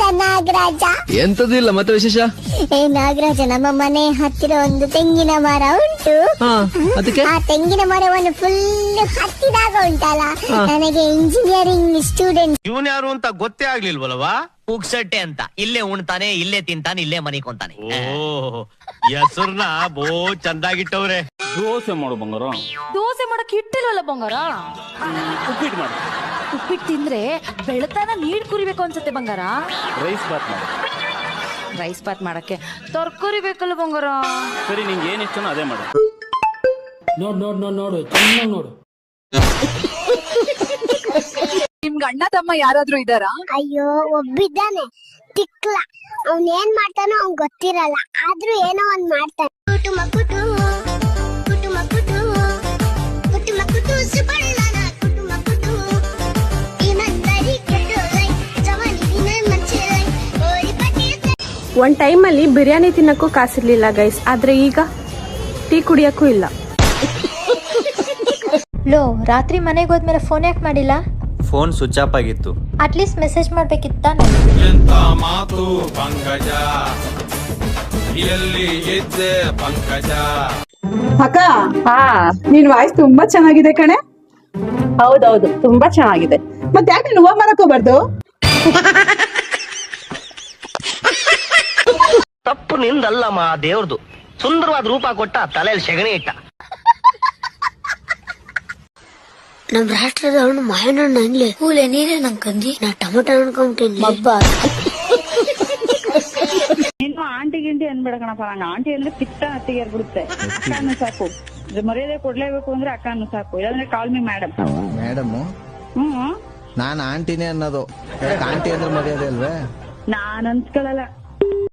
ಗೊತ್ತಾ ನಾಗರಾಜ? ಎಂತದಿಲ್ಲ ಮತ್ತೆ ವಿಶೇಷ? ನಾಗರಾಜ, ನಮ್ಮ ಮನೆ ಹತ್ತಿರ ಒಂದು ತೆಂಗಿನ ಮರ ಉಂಟು. ಅದಕ್ಕೆ ಆ ತೆಂಗಿನ ಮರವನ್ನು ಫುಲ್ ಹತ್ತಿದಾಗ ಉಂಟಲ್ಲ, ನನಗೆ ಇಂಜಿನಿಯರಿಂಗ್ ಸ್ಟೂಡೆಂಟ್ ಇವನ್ ಯಾರು ಅಂತ ಗೊತ್ತೇ ಆಗ್ಲಿಲ್ವಲ್ವಾ? ಪುಕ್ಸಟ್ಟೆ ಅಂತ. ಇಲ್ಲೇ ಉಣ್ತಾನೆ, ಇಲ್ಲೇ ತಿಂತಾನೆ, ಇಲ್ಲೇ ಮನಿಕೊಂತಾನೆ. ಹೆಸರ್ನ ಬೋ ಚಂದಾಗಿಟ್ಟವ್ರೆ. ದೋಸೆ ಮಾಡು ಬಂಗಾರ. ದೋಸೆ ಮಾಡಕ್ ಹಿಟ್ಟಿಲ್ವಲ್ಲ ಬಂಗಾರ. ಉಪ್ಪಿಟ್ಟು ಮಾಡು. ಉಪ್ಪಿಟ್ಟು ತಿಂದ್ರೆ ಬೆಳತನ ನೀರ್ ಕುರಿಬೇಕು ಅನ್ಸುತ್ತೆ ಬಂಗಾರ. ರೈಸ್ ಬಾತ್ ಮಾಡು. ರೈಸ್ ಬಾತ್ ಮಾಡಕ್ಕೆ ತರಕಾರಿ ಬೇಕಲ್ಲ ಬಂಗಾರ. ಸರಿ, ನಿಂಗೆ ಏನ್ ಇಷ್ಟನೋ ಅದೇ ಮಾಡು. ನೋಡು ಚೆನ್ನಾಗಿ ನೋಡು. ನಿಮ್ಗೆ ಅಣ್ಣ ತಮ್ಮ ಯಾರಾದ್ರೂ ಇದಾರಾ? ಅಯ್ಯೋ, ಒಬ್ಬಿದ್ದಾನೆ ತಿಕ್ಲ. ಅವ್ನ್ ಏನ್ ಮಾಡ್ತಾನೋ ಅವ್ನ್ ಗೊತ್ತಿರಲ್ಲ, ಆದ್ರೂ ಏನೋ ಒಂದ್ ಮಾಡ್ತಾನೆ. ಒಂದ್ ಟೈಮ್ ಅಲ್ಲಿ ಬಿರಿಯಾನಿ ತಿನ್ನಕ್ಕೂ ಕಾಸಿರ್ಲಿಲ್ಲ ಗೈಸ್, ಆದ್ರೆ ಈಗ ಟೀ ಕುಡಿಯಕ್ಕೂ ಇಲ್ಲ. ಲೋ, ರಾತ್ರಿ ಮನೆಗೆ ಹೋದ್ಮೇಲೆ ಫೋನ್ ಯಾಕೆ ಮಾಡಿಲ್ಲ? ಫೋನ್ ಸ್ವಿಚ್ ಆಫ್ ಆಗಿತ್ತು. ಅಟ್ಲೀಸ್ಟ್ ಮೆಸೇಜ್ ಮಾಡ್ಬೇಕಿತ್ತ? ಎಂತ ಮಾತು ಪಂಕಜ, ಎಲ್ಲಿ ಇದ್ದೆ ಪಂಕಜ. ಅಕ್ಕ, ನಿನ್ ವಾಯ್ಸ್ ತುಂಬಾ ಚೆನ್ನಾಗಿದೆ ಕಣೆ. ಹೌದೌದು, ತುಂಬಾ ಚೆನ್ನಾಗಿದೆ. ಮತ್ತೆ ಯಾಕೆ ನೀನು ಹೂವ ಮಾರಕ್ ಹೋಗ್ಬಾರ್ದು? ತಪ್ಪು ನಿಂದಲ್ಲಮ್ಮ, ದೇವ್ರದು. ಸುಂದರವಾದ ರೂಪ ಕೊಟ್ಟ, ತಲೆಯಲ್ಲಿ ಸೆಗಣಿ ಇಟ್ಟ. ನಮ್ ರಾಷ್ಟ್ರದ ಹಣ್ಣು ಮಾವಿನ ಹಣ್ಣು ಅನ್ಲಿ. ಹೂಲೆ ನೀರೇ ನಂಗಂದಿ. ನಾ ಟೊಮೆಟೊ ಅನ್ಕೊಂತೀನಿ. ನೀನು ಆಂಟಿ ಗಿಂಟಿ ಅನ್ಬೇಡ ಕಣಪ್ಪ. ನಂಗೆ ಆಂಟಿ ಅಂದ್ರೆ ಪಿತ್ತ ಹತ್ತಿಗೆ ಬಿಡುತ್ತೆ. ಅಕ್ಕನು ಸಾಕು, ಮರ್ಯಾದೆ ಕೊಡ್ಲೇಬೇಕು ಅಂದ್ರೆ ಅಕ್ಕನು ಸಾಕು, ಇಲ್ಲಾಂದ್ರೆ ಕಾಲ್ ಮಿ ಮೇಡಮ್. ಮೇಡಮ್, ನಾನ್ ಆಂಟಿನೇ ಅನ್ನೋದು. ಆಂಟಿ ಅಂದ್ರೆ ಮರ್ಯಾದೆ ಅಲ್ವೇ? ನಾನ್ ಅನ್ಸ್ಕೊಳಲ್ಲ.